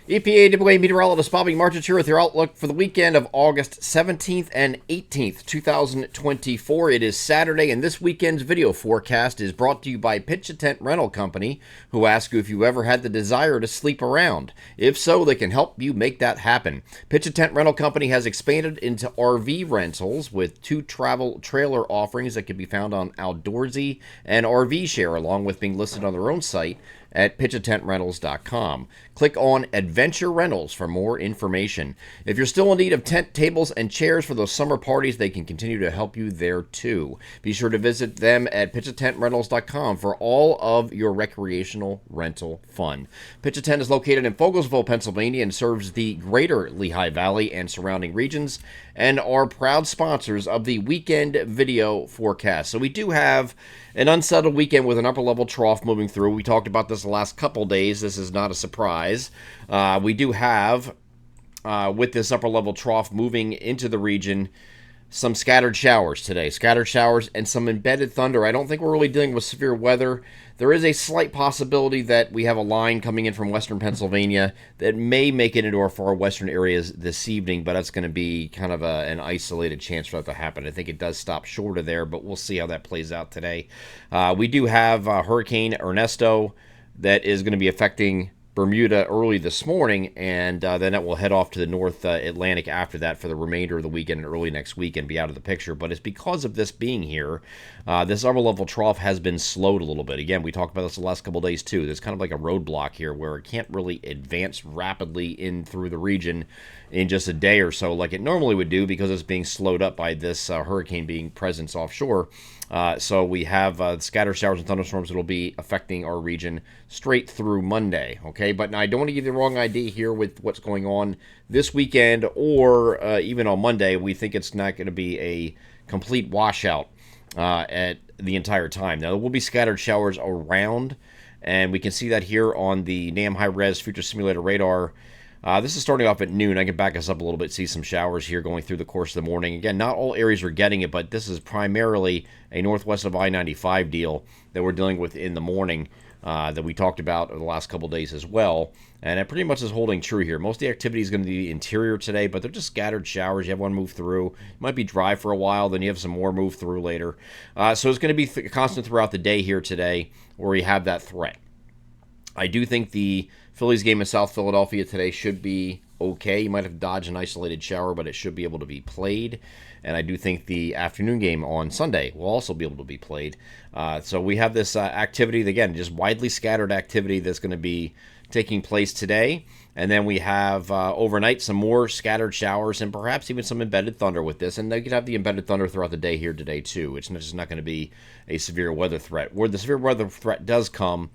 EPAWA meteorologist Bobby Marchich here with your outlook for the weekend of August 17th and 18th, 2024. It is Saturday, and this weekend's video forecast is brought to you by Pitch a Tent Rental Company, who ask you if you ever had the desire to sleep around. If so, they can help you make that happen. Pitch a Tent Rental Company has expanded into RV rentals with 2 travel trailer offerings that can be found on Outdoorsy and RV Share, along with being listed on their own site at pitchatentrentals.com. Click on Adventure Rentals for more information. If you're still in need of tent, tables, and chairs for those summer parties, they can continue to help you there too. Be sure to visit them at pitchatentrentals.com for all of your recreational rental fun. Pitch a Tent is located in Fogelsville, Pennsylvania, and serves the greater Lehigh Valley and surrounding regions, and are proud sponsors of the weekend video forecast. So we do have an unsettled weekend with an upper-level trough moving through. We talked about this the last couple days. This is not a surprise. We do have, with this upper-level trough moving into the region, some scattered showers today. Scattered showers and some embedded thunder. I don't think we're really dealing with severe weather. There is a slight possibility that we have a line coming in from western Pennsylvania that may make it into our far western areas this evening, but that's going to be kind of an isolated chance for that to happen. I think it does stop short of there, but we'll see how that plays out today. We do have Hurricane Ernesto that is going to be affecting Bermuda early this morning, and then it will head off to the North Atlantic after that for the remainder of the weekend and early next week and be out of the picture. But it's because of this being here, this upper level trough has been slowed a little bit. Again, we talked about this the last couple of days too. There's kind of like a roadblock here where it can't really advance rapidly in through the region in just a day or so like it normally would do because it's being slowed up by this hurricane being present offshore. So we have scattered showers and thunderstorms that will be affecting our region straight through Monday, okay? But now I don't want to give you the wrong idea here with what's going on this weekend or even on Monday. We think it's not going to be a complete washout at the entire time. Now, there will be scattered showers around, and we can see that here on the NAM high-res future simulator radar. This is starting off at noon. I can back us up a little bit, see some showers here going through the course of the morning. Again, not all areas are getting it, but this is primarily a northwest of I-95 deal that we're dealing with in the morning that we talked about over the last couple days as well. And it pretty much is holding true here. Most of the activity is going to be interior today, but they're just scattered showers. You have one move through. It might be dry for a while, then you have some more move through later. So it's going to be constant throughout the day here today where we have that threat. I do think the Phillies game in South Philadelphia today should be okay. You might have dodged an isolated shower, but it should be able to be played. And I do think the afternoon game on Sunday will also be able to be played. So we have this activity, again, just widely scattered activity that's going to be taking place today. And then we have overnight some more scattered showers and perhaps even some embedded thunder with this. And they could have the embedded thunder throughout the day here today, too. It's just not going to be a severe weather threat. Where the severe weather threat does come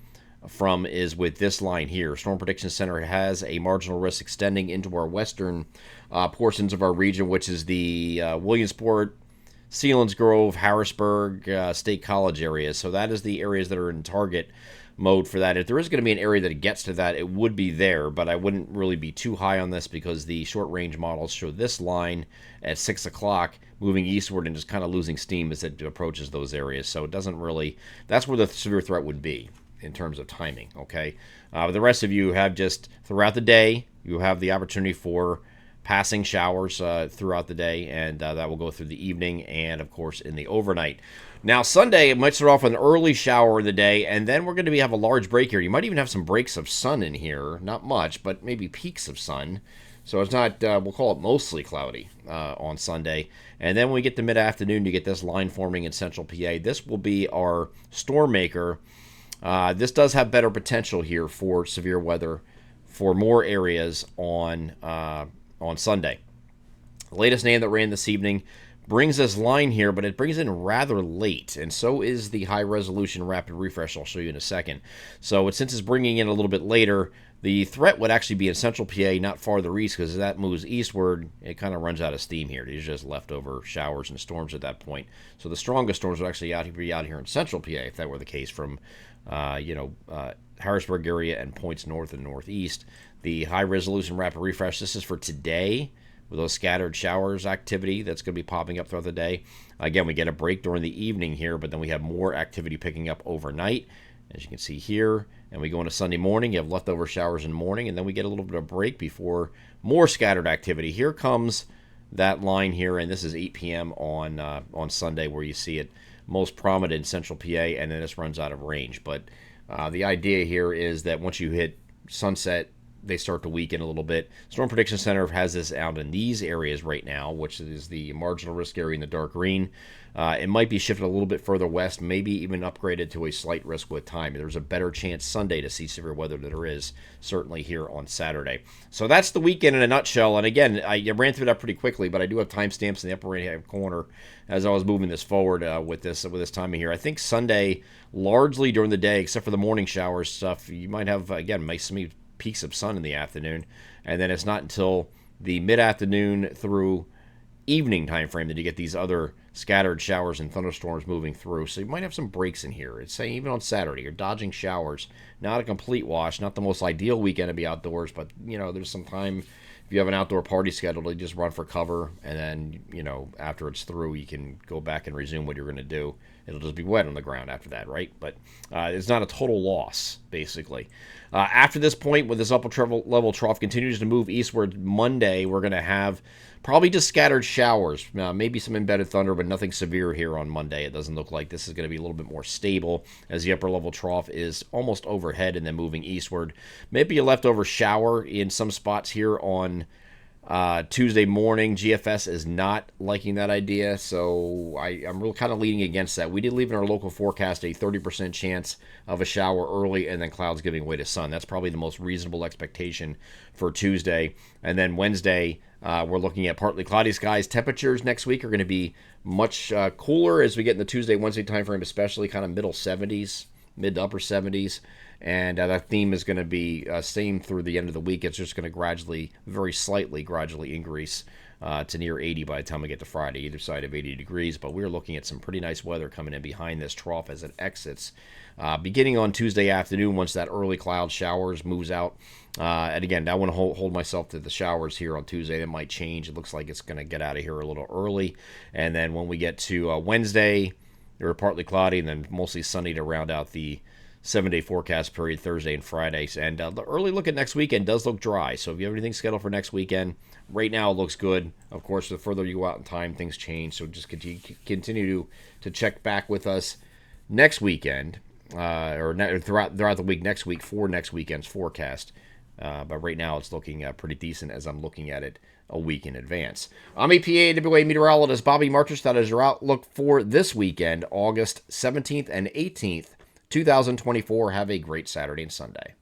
from is with this line here. Storm Prediction Center has a marginal risk extending into our western portions of our region, which is the Williamsport, Selinsgrove, Harrisburg, State College areas. So that is the areas that are in target mode for that. If there is going to be an area that gets to that, it would be there, but I wouldn't really be too high on this because the short-range models show this line at 6 o'clock moving eastward and just kind of losing steam as it approaches those areas. So it doesn't really, that's where the severe threat would be in terms of timing, okay? The rest of you have just, throughout the day, you have the opportunity for passing showers throughout the day, and that will go through the evening and, of course, in the overnight. Now, Sunday, it might start off with an early shower in the day, and then we're going to have a large break here. You might even have some breaks of sun in here. Not much, but maybe peaks of sun. So it's not, we'll call it mostly cloudy on Sunday. And then when we get to mid-afternoon, you get this line forming in central PA. This will be our storm maker. This does have better potential here for severe weather for more areas on Sunday. The latest name that ran this evening brings this line here, but it brings in rather late, and so is the high-resolution rapid refresh I'll show you in a second. So since it's bringing in a little bit later, the threat would actually be in central PA, not farther east, because as that moves eastward, it kind of runs out of steam here. These are just leftover showers and storms at that point. So the strongest storms would actually be out here in central PA, if that were the case, from Harrisburg area and points north and northeast. The high-resolution rapid refresh, this is for today, with those scattered showers activity that's going to be popping up throughout the day. Again, we get a break during the evening here, but then we have more activity picking up overnight. as you can see here. And we go into Sunday morning. You have leftover showers in the morning, and then we get a little bit of break before more scattered activity. Here comes that line here, and this is 8 p.m. on Sunday, where you see it most prominent in central PA, and then this runs out of range. But the idea here is that once you hit sunset, they start to weaken a little bit. Storm Prediction Center has this out in these areas right now, which is the marginal risk area in the dark green. It might be shifted a little bit further west, maybe even upgraded to a slight risk with time. There's a better chance Sunday to see severe weather than there is certainly here on Saturday. So that's the weekend in a nutshell. And again, I ran through that pretty quickly, but I do have timestamps in the upper right-hand corner as I was moving this forward with this timing here. I think Sunday, largely during the day, except for the morning showers stuff, you might have, again, some peaks of sun in the afternoon, and then it's not until the mid-afternoon through evening time frame that you get these other scattered showers and thunderstorms moving through. So you might have some breaks in here. It's saying even on Saturday, you're dodging showers. Not a complete wash, not the most ideal weekend to be outdoors, but there's some time if you have an outdoor party scheduled, you just run for cover, and then after it's through, you can go back and resume what you're going to do. It'll just be wet on the ground after that, right? But it's not a total loss, basically. After this point, when this upper level trough continues to move eastward, Monday, we're going to have probably just scattered showers. Maybe some embedded thunder, but nothing severe here on Monday. It doesn't look like. This is going to be a little bit more stable as the upper level trough is almost overhead and then moving eastward. Maybe a leftover shower in some spots here on Tuesday morning. GFS is not liking that idea, so I'm really kind of leaning against that. We did leave in our local forecast a 30% chance of a shower early and then clouds giving way to sun. That's probably the most reasonable expectation for Tuesday. And then Wednesday, we're looking at partly cloudy skies. Temperatures next week are going to be much cooler as we get in the Tuesday, Wednesday timeframe, especially kind of middle 70s, mid to upper 70s. And that theme is going to be same through the end of the week. It's just going to gradually, very slightly, gradually increase to near 80 by the time we get to Friday, either side of 80 degrees. But we're looking at some pretty nice weather coming in behind this trough as it exits. Beginning on Tuesday afternoon, once that early cloud showers moves out. And again, I want to hold myself to the showers here on Tuesday. It might change. It looks like it's going to get out of here a little early. And then when we get to Wednesday, they're partly cloudy and then mostly sunny to round out the 7-day forecast period Thursday and Fridays. And the early look at next weekend does look dry. So if you have anything scheduled for next weekend, right now it looks good. Of course, the further you go out in time, things change. So just continue to check back with us next weekend or throughout the week next week for next weekend's forecast. But right now it's looking pretty decent as I'm looking at it a week in advance. I'm EPAWA meteorologist Bobby Marchich. That is your outlook for this weekend, August 17th and 18th. 2024. Have a great Saturday and Sunday.